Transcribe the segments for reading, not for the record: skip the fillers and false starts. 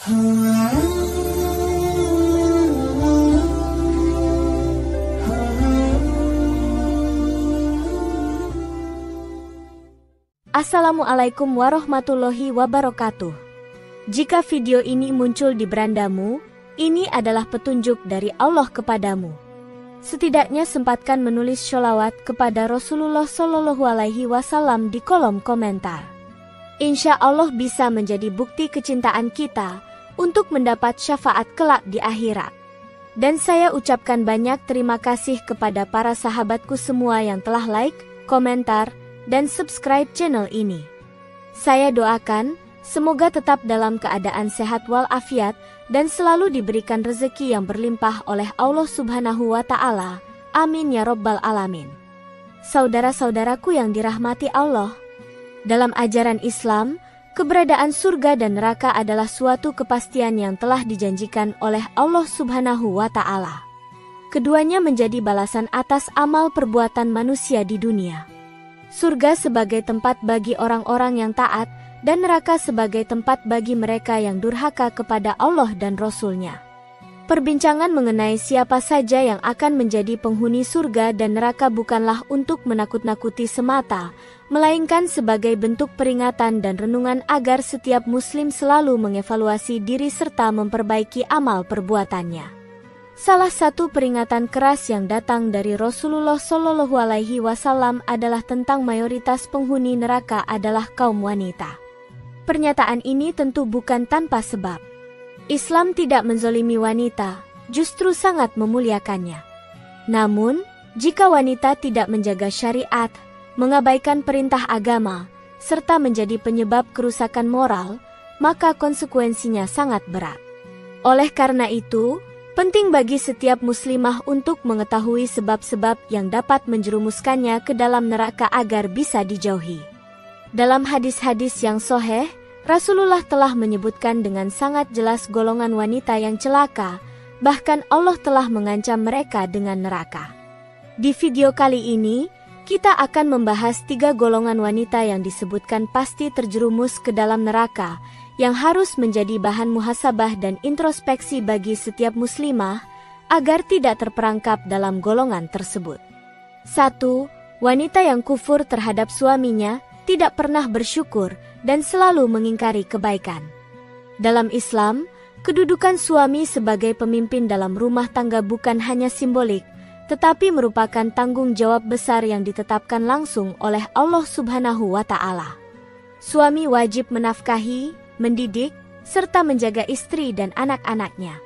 Assalamualaikum warahmatullahi wabarakatuh. Jika video ini muncul di berandamu, ini adalah petunjuk dari Allah kepadamu. Setidaknya sempatkan menulis sholawat kepada Rasulullah Shallallahu Alaihi Wasallam di kolom komentar. Insya Allah bisa menjadi bukti kecintaan kita untuk mendapat syafaat kelak di akhirat. Dan saya ucapkan banyak terima kasih kepada para sahabatku semua yang telah like, komentar, dan subscribe channel ini. Saya doakan, semoga tetap dalam keadaan sehat walafiat dan selalu diberikan rezeki yang berlimpah oleh Allah Subhanahu wa Ta'ala. Amin ya Rabbal Alamin. Saudara-saudaraku yang dirahmati Allah, dalam ajaran Islam, keberadaan surga dan neraka adalah suatu kepastian yang telah dijanjikan oleh Allah Subhanahu wa Ta'ala. Keduanya menjadi balasan atas amal perbuatan manusia di dunia. Surga sebagai tempat bagi orang-orang yang taat, dan neraka sebagai tempat bagi mereka yang durhaka kepada Allah dan Rasul-Nya. Perbincangan mengenai siapa saja yang akan menjadi penghuni surga dan neraka bukanlah untuk menakut-nakuti semata, melainkan sebagai bentuk peringatan dan renungan agar setiap muslim selalu mengevaluasi diri serta memperbaiki amal perbuatannya. Salah satu peringatan keras yang datang dari Rasulullah Shallallahu Alaihi Wasallam adalah tentang mayoritas penghuni neraka adalah kaum wanita. Pernyataan ini tentu bukan tanpa sebab. Islam tidak menzolimi wanita, justru sangat memuliakannya. Namun, jika wanita tidak menjaga syariat, mengabaikan perintah agama, serta menjadi penyebab kerusakan moral, maka konsekuensinya sangat berat. Oleh karena itu, penting bagi setiap muslimah untuk mengetahui sebab-sebab yang dapat menjerumuskannya ke dalam neraka agar bisa dijauhi. Dalam hadis-hadis yang sahih, Rasulullah telah menyebutkan dengan sangat jelas golongan wanita yang celaka, bahkan Allah telah mengancam mereka dengan neraka. Di video kali ini, kita akan membahas 3 golongan wanita yang disebutkan pasti terjerumus ke dalam neraka, yang harus menjadi bahan muhasabah dan introspeksi bagi setiap muslimah, agar tidak terperangkap dalam golongan tersebut. 1. Wanita yang kufur terhadap suaminya, tidak pernah bersyukur, dan selalu mengingkari kebaikan. Dalam Islam, kedudukan suami sebagai pemimpin dalam rumah tangga bukan hanya simbolik, tetapi merupakan tanggung jawab besar yang ditetapkan langsung oleh Allah Subhanahu wa Ta'ala. Suami wajib menafkahi, mendidik, serta menjaga istri dan anak-anaknya.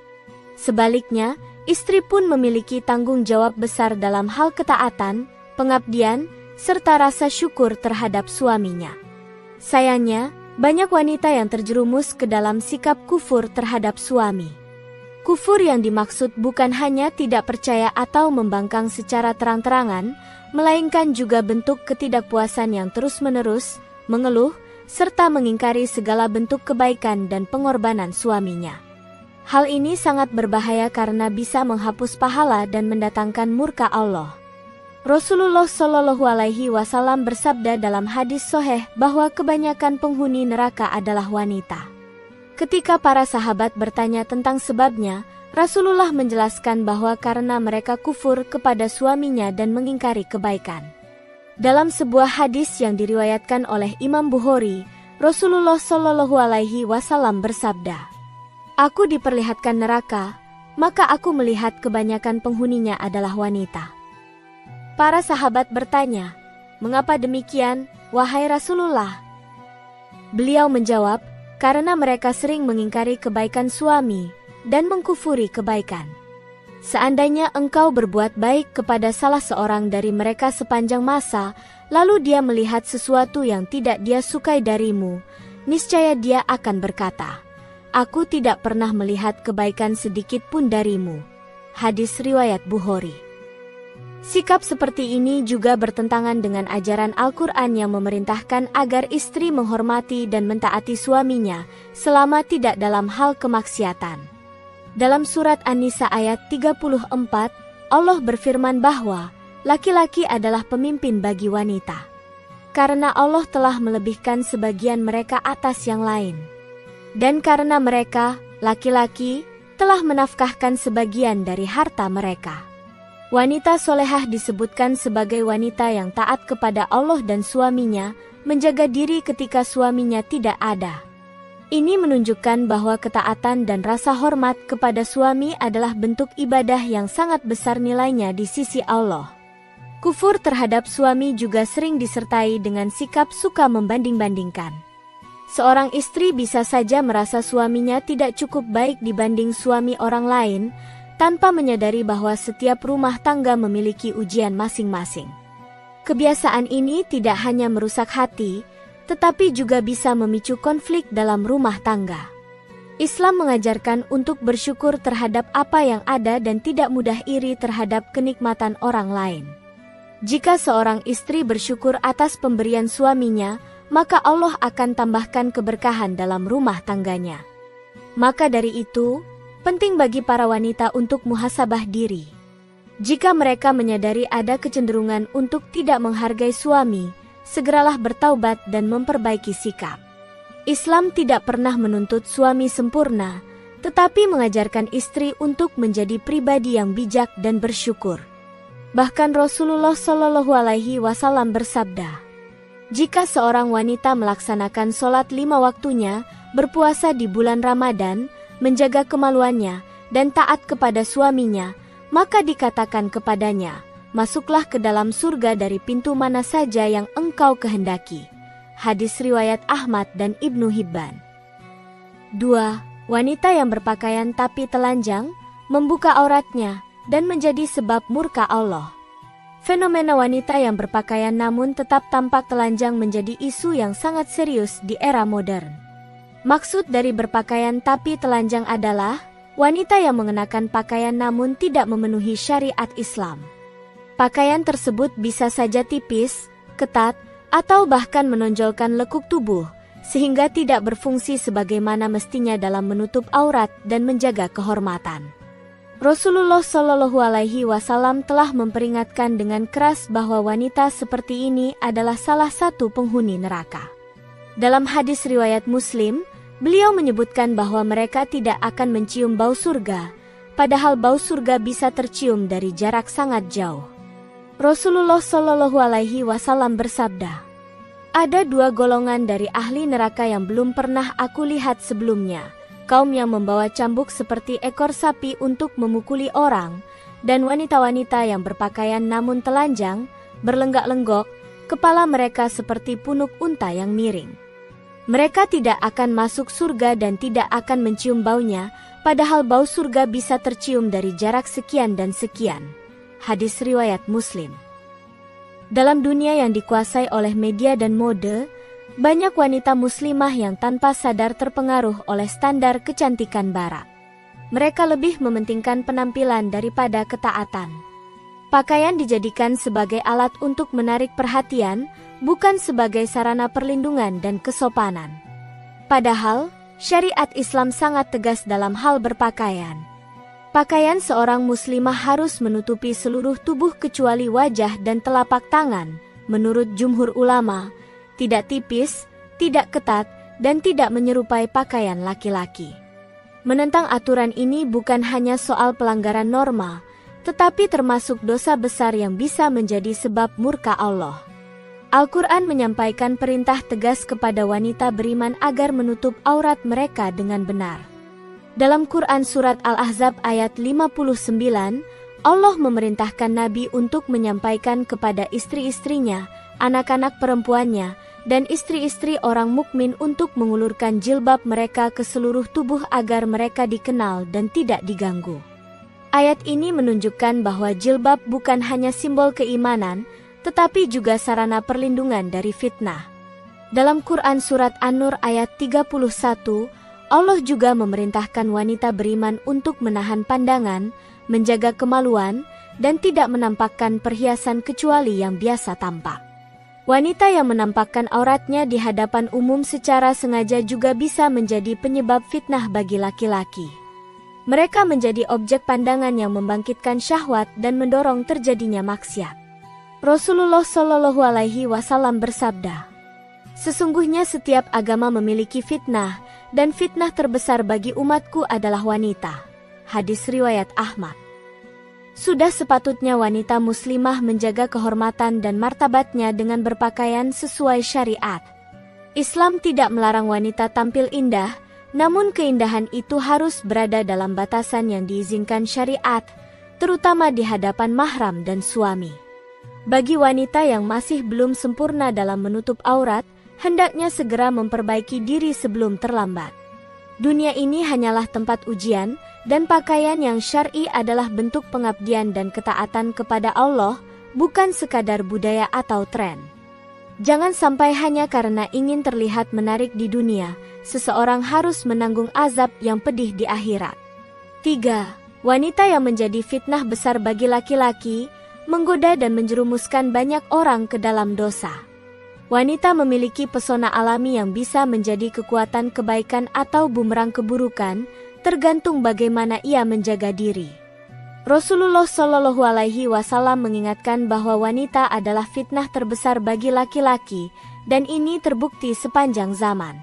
Sebaliknya, istri pun memiliki tanggung jawab besar dalam hal ketaatan, pengabdian, serta rasa syukur terhadap suaminya. Sayangnya, banyak wanita yang terjerumus ke dalam sikap kufur terhadap suami. Kufur yang dimaksud bukan hanya tidak percaya atau membangkang secara terang-terangan, melainkan juga bentuk ketidakpuasan yang terus-menerus, mengeluh, serta mengingkari segala bentuk kebaikan dan pengorbanan suaminya. Hal ini sangat berbahaya karena bisa menghapus pahala dan mendatangkan murka Allah. Rasulullah Shallallahu Alaihi Wasallam bersabda dalam hadis sahih bahwa kebanyakan penghuni neraka adalah wanita. Ketika para sahabat bertanya tentang sebabnya, Rasulullah menjelaskan bahwa karena mereka kufur kepada suaminya dan mengingkari kebaikan. Dalam sebuah hadis yang diriwayatkan oleh Imam Bukhari, Rasulullah Shallallahu Alaihi Wasallam bersabda, "Aku diperlihatkan neraka, maka aku melihat kebanyakan penghuninya adalah wanita." Para sahabat bertanya, "Mengapa demikian, wahai Rasulullah?" Beliau menjawab, "Karena mereka sering mengingkari kebaikan suami dan mengkufuri kebaikan. Seandainya engkau berbuat baik kepada salah seorang dari mereka sepanjang masa, lalu dia melihat sesuatu yang tidak dia sukai darimu, niscaya dia akan berkata, 'Aku tidak pernah melihat kebaikan sedikit pun darimu.'" Hadis riwayat Bukhari. Sikap seperti ini juga bertentangan dengan ajaran Al-Quran yang memerintahkan agar istri menghormati dan mentaati suaminya selama tidak dalam hal kemaksiatan. Dalam surat An-Nisa ayat 34, Allah berfirman bahwa laki-laki adalah pemimpin bagi wanita, karena Allah telah melebihkan sebagian mereka atas yang lain. Dan karena mereka, laki-laki telah menafkahkan sebagian dari harta mereka. Wanita solehah disebutkan sebagai wanita yang taat kepada Allah dan suaminya, menjaga diri ketika suaminya tidak ada. Ini menunjukkan bahwa ketaatan dan rasa hormat kepada suami adalah bentuk ibadah yang sangat besar nilainya di sisi Allah. Kufur terhadap suami juga sering disertai dengan sikap suka membanding-bandingkan. Seorang istri bisa saja merasa suaminya tidak cukup baik dibanding suami orang lain, tanpa menyadari bahwa setiap rumah tangga memiliki ujian masing-masing. Kebiasaan ini tidak hanya merusak hati, tetapi juga bisa memicu konflik dalam rumah tangga. Islam mengajarkan untuk bersyukur terhadap apa yang ada dan tidak mudah iri terhadap kenikmatan orang lain. Jika seorang istri bersyukur atas pemberian suaminya, maka Allah akan tambahkan keberkahan dalam rumah tangganya. Maka dari itu, penting bagi para wanita untuk muhasabah diri. Jika mereka menyadari ada kecenderungan untuk tidak menghargai suami, segeralah bertaubat dan memperbaiki sikap. Islam tidak pernah menuntut suami sempurna, tetapi mengajarkan istri untuk menjadi pribadi yang bijak dan bersyukur. Bahkan Rasulullah Shallallahu Alaihi Wasallam bersabda, jika seorang wanita melaksanakan sholat 5 waktunya, berpuasa di bulan Ramadan, menjaga kemaluannya, dan taat kepada suaminya, maka dikatakan kepadanya, masuklah ke dalam surga dari pintu mana saja yang engkau kehendaki. Hadis riwayat Ahmad dan Ibnu Hibban. 2. Wanita yang berpakaian tapi telanjang, membuka auratnya, dan menjadi sebab murka Allah. Fenomena wanita yang berpakaian namun tetap tampak telanjang menjadi isu yang sangat serius di era modern. Maksud dari berpakaian tapi telanjang adalah wanita yang mengenakan pakaian namun tidak memenuhi syariat Islam. Pakaian tersebut bisa saja tipis, ketat, atau bahkan menonjolkan lekuk tubuh, sehingga tidak berfungsi sebagaimana mestinya dalam menutup aurat dan menjaga kehormatan. Rasulullah Shallallahu Alaihi Wasallam telah memperingatkan dengan keras bahwa wanita seperti ini adalah salah satu penghuni neraka. Dalam hadis riwayat Muslim, beliau menyebutkan bahwa mereka tidak akan mencium bau surga, padahal bau surga bisa tercium dari jarak sangat jauh. Rasulullah Shallallahu Alaihi Wasallam bersabda, ada 2 golongan dari ahli neraka yang belum pernah aku lihat sebelumnya, kaum yang membawa cambuk seperti ekor sapi untuk memukuli orang, dan wanita-wanita yang berpakaian namun telanjang, berlenggak-lenggok, kepala mereka seperti punuk unta yang miring. Mereka tidak akan masuk surga dan tidak akan mencium baunya, padahal bau surga bisa tercium dari jarak sekian dan sekian. Hadis riwayat Muslim. Dalam dunia yang dikuasai oleh media dan mode, banyak wanita muslimah yang tanpa sadar terpengaruh oleh standar kecantikan barat. Mereka lebih mementingkan penampilan daripada ketaatan. Pakaian dijadikan sebagai alat untuk menarik perhatian, bukan sebagai sarana perlindungan dan kesopanan. Padahal, syariat Islam sangat tegas dalam hal berpakaian. Pakaian seorang muslimah harus menutupi seluruh tubuh kecuali wajah dan telapak tangan, menurut jumhur ulama, tidak tipis, tidak ketat, dan tidak menyerupai pakaian laki-laki. Menentang aturan ini bukan hanya soal pelanggaran norma, tetapi termasuk dosa besar yang bisa menjadi sebab murka Allah. Al-Quran menyampaikan perintah tegas kepada wanita beriman agar menutup aurat mereka dengan benar. Dalam Quran Surat Al-Ahzab ayat 59, Allah memerintahkan Nabi untuk menyampaikan kepada istri-istrinya, anak-anak perempuannya, dan istri-istri orang mukmin untuk mengulurkan jilbab mereka ke seluruh tubuh agar mereka dikenal dan tidak diganggu. Ayat ini menunjukkan bahwa jilbab bukan hanya simbol keimanan, tetapi juga sarana perlindungan dari fitnah. Dalam Quran Surat An-Nur ayat 31, Allah juga memerintahkan wanita beriman untuk menahan pandangan, menjaga kemaluan, dan tidak menampakkan perhiasan kecuali yang biasa tampak. Wanita yang menampakkan auratnya di hadapan umum secara sengaja juga bisa menjadi penyebab fitnah bagi laki-laki. Mereka menjadi objek pandangan yang membangkitkan syahwat dan mendorong terjadinya maksiat. Rasulullah Shallallahu Alaihi Wasallam bersabda, sesungguhnya setiap agama memiliki fitnah, dan fitnah terbesar bagi umatku adalah wanita. Hadis riwayat Ahmad. Sudah sepatutnya wanita muslimah menjaga kehormatan dan martabatnya dengan berpakaian sesuai syariat. Islam tidak melarang wanita tampil indah, namun keindahan itu harus berada dalam batasan yang diizinkan syariat, terutama di hadapan mahram dan suami. Bagi wanita yang masih belum sempurna dalam menutup aurat, hendaknya segera memperbaiki diri sebelum terlambat. Dunia ini hanyalah tempat ujian, dan pakaian yang syar'i adalah bentuk pengabdian dan ketaatan kepada Allah, bukan sekadar budaya atau tren. Jangan sampai hanya karena ingin terlihat menarik di dunia, seseorang harus menanggung azab yang pedih di akhirat. 3. Wanita yang menjadi fitnah besar bagi laki-laki, menggoda dan menjerumuskan banyak orang ke dalam dosa. Wanita memiliki pesona alami yang bisa menjadi kekuatan kebaikan atau bumerang keburukan, tergantung bagaimana ia menjaga diri. Rasulullah Shallallahu Alaihi Wasallam mengingatkan bahwa wanita adalah fitnah terbesar bagi laki-laki, dan ini terbukti sepanjang zaman.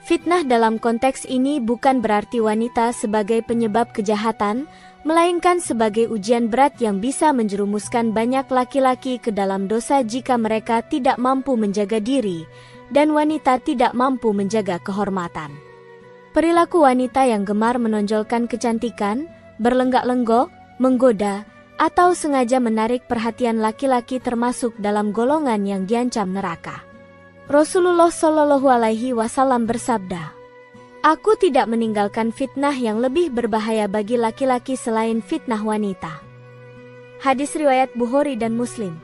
Fitnah dalam konteks ini bukan berarti wanita sebagai penyebab kejahatan, melainkan sebagai ujian berat yang bisa menjerumuskan banyak laki-laki ke dalam dosa jika mereka tidak mampu menjaga diri, dan wanita tidak mampu menjaga kehormatan. Perilaku wanita yang gemar menonjolkan kecantikan, berlenggak-lenggok, menggoda, atau sengaja menarik perhatian laki-laki termasuk dalam golongan yang diancam neraka. Rasulullah Shallallahu Alaihi Wasallam bersabda, "Aku tidak meninggalkan fitnah yang lebih berbahaya bagi laki-laki selain fitnah wanita." Hadis riwayat Bukhari dan Muslim.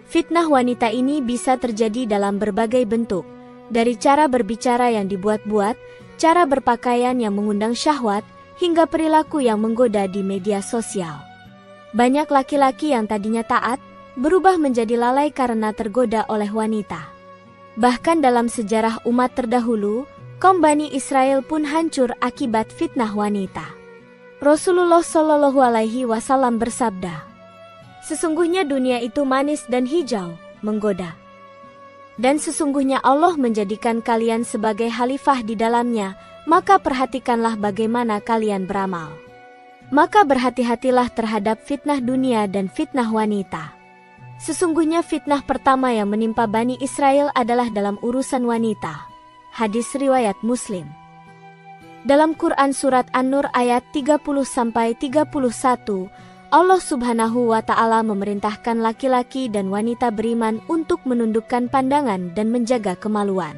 Fitnah wanita ini bisa terjadi dalam berbagai bentuk, dari cara berbicara yang dibuat-buat, cara berpakaian yang mengundang syahwat, hingga perilaku yang menggoda di media sosial. Banyak laki-laki yang tadinya taat, berubah menjadi lalai karena tergoda oleh wanita. Bahkan dalam sejarah umat terdahulu, kaum Bani Israel pun hancur akibat fitnah wanita. Rasulullah Shallallahu Alaihi Wasallam bersabda, "Sesungguhnya dunia itu manis dan hijau, menggoda. Dan sesungguhnya Allah menjadikan kalian sebagai khalifah di dalamnya, maka perhatikanlah bagaimana kalian beramal. Maka berhati-hatilah terhadap fitnah dunia dan fitnah wanita. Sesungguhnya fitnah pertama yang menimpa Bani Israel adalah dalam urusan wanita." Hadis riwayat Muslim. Dalam Quran Surat An-Nur ayat 30-31, Allah Subhanahu wa Ta'ala memerintahkan laki-laki dan wanita beriman untuk menundukkan pandangan dan menjaga kemaluan.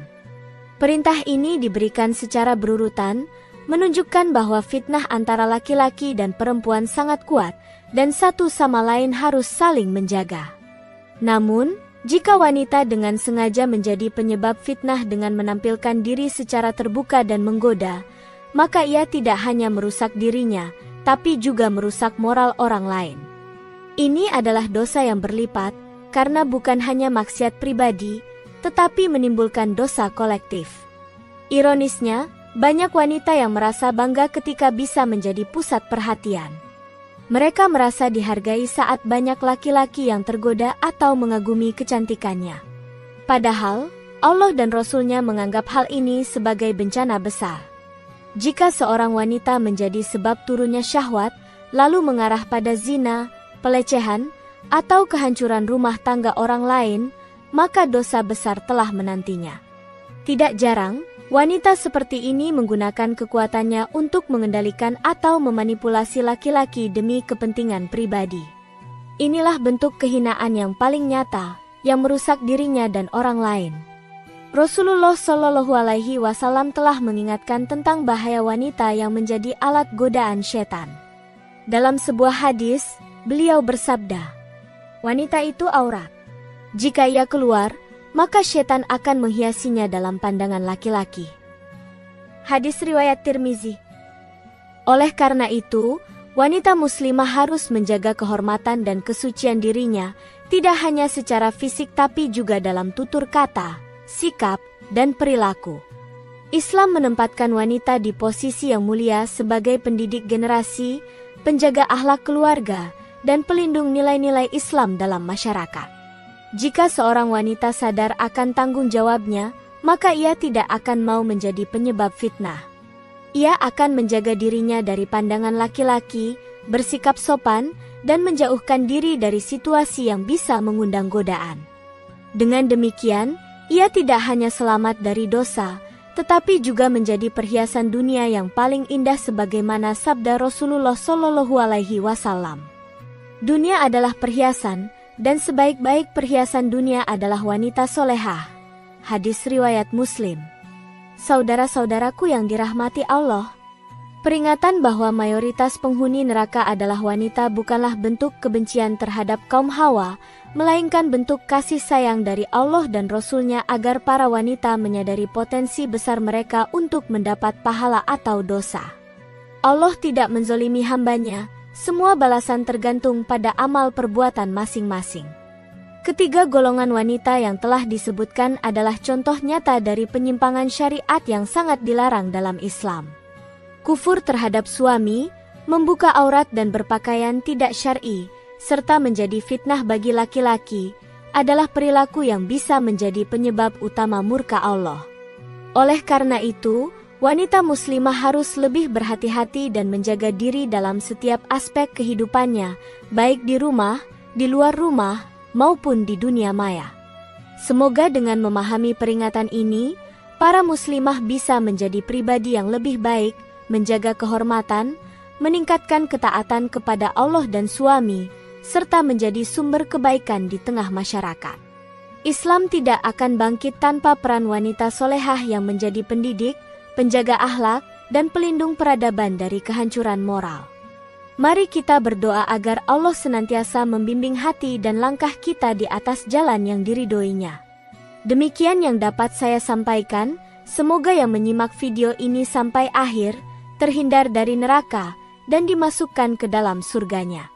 Perintah ini diberikan secara berurutan, menunjukkan bahwa fitnah antara laki-laki dan perempuan sangat kuat, dan satu sama lain harus saling menjaga. Namun, jika wanita dengan sengaja menjadi penyebab fitnah dengan menampilkan diri secara terbuka dan menggoda, maka ia tidak hanya merusak dirinya, tapi juga merusak moral orang lain. Ini adalah dosa yang berlipat, karena bukan hanya maksiat pribadi, tetapi menimbulkan dosa kolektif. Ironisnya, banyak wanita yang merasa bangga ketika bisa menjadi pusat perhatian. Mereka merasa dihargai saat banyak laki-laki yang tergoda atau mengagumi kecantikannya. Padahal, Allah dan Rasul-Nya menganggap hal ini sebagai bencana besar. Jika seorang wanita menjadi sebab turunnya syahwat, lalu mengarah pada zina, pelecehan, atau kehancuran rumah tangga orang lain, maka dosa besar telah menantinya. Tidak jarang, wanita seperti ini menggunakan kekuatannya untuk mengendalikan atau memanipulasi laki-laki demi kepentingan pribadi. Inilah bentuk kehinaan yang paling nyata, yang merusak dirinya dan orang lain. Rasulullah Shallallahu Alaihi Wasallam telah mengingatkan tentang bahaya wanita yang menjadi alat godaan setan. Dalam sebuah hadis, beliau bersabda, "Wanita itu aurat. Jika ia keluar, maka setan akan menghiasinya dalam pandangan laki-laki." Hadis riwayat Tirmizi. Oleh karena itu, wanita muslimah harus menjaga kehormatan dan kesucian dirinya, tidak hanya secara fisik tapi juga dalam tutur kata, sikap, dan perilaku. Islam menempatkan wanita di posisi yang mulia sebagai pendidik generasi, penjaga akhlak keluarga, dan pelindung nilai-nilai Islam dalam masyarakat. Jika seorang wanita sadar akan tanggung jawabnya, maka ia tidak akan mau menjadi penyebab fitnah. Ia akan menjaga dirinya dari pandangan laki-laki, bersikap sopan, dan menjauhkan diri dari situasi yang bisa mengundang godaan. Dengan demikian, ia tidak hanya selamat dari dosa, tetapi juga menjadi perhiasan dunia yang paling indah sebagaimana sabda Rasulullah Shallallahu Alaihi Wasallam. Dunia adalah perhiasan, dan sebaik-baik perhiasan dunia adalah wanita solehah. Hadis riwayat Muslim. Saudara-saudaraku yang dirahmati Allah, peringatan bahwa mayoritas penghuni neraka adalah wanita bukanlah bentuk kebencian terhadap kaum Hawa, melainkan bentuk kasih sayang dari Allah dan Rasul-Nya agar para wanita menyadari potensi besar mereka untuk mendapat pahala atau dosa. Allah tidak menzolimi hambanya, semua balasan tergantung pada amal perbuatan masing-masing. Ketiga golongan wanita yang telah disebutkan adalah contoh nyata dari penyimpangan syariat yang sangat dilarang dalam Islam. Kufur terhadap suami, membuka aurat dan berpakaian tidak syar'i, serta menjadi fitnah bagi laki-laki, adalah perilaku yang bisa menjadi penyebab utama murka Allah. Oleh karena itu, wanita muslimah harus lebih berhati-hati dan menjaga diri dalam setiap aspek kehidupannya, baik di rumah, di luar rumah, maupun di dunia maya. Semoga dengan memahami peringatan ini, para muslimah bisa menjadi pribadi yang lebih baik, menjaga kehormatan, meningkatkan ketaatan kepada Allah dan suami, serta menjadi sumber kebaikan di tengah masyarakat. Islam tidak akan bangkit tanpa peran wanita solehah yang menjadi pendidik, penjaga akhlak, dan pelindung peradaban dari kehancuran moral. Mari kita berdoa agar Allah senantiasa membimbing hati dan langkah kita di atas jalan yang diridhoinya. Demikian yang dapat saya sampaikan, semoga yang menyimak video ini sampai akhir, terhindar dari neraka, dan dimasukkan ke dalam surganya.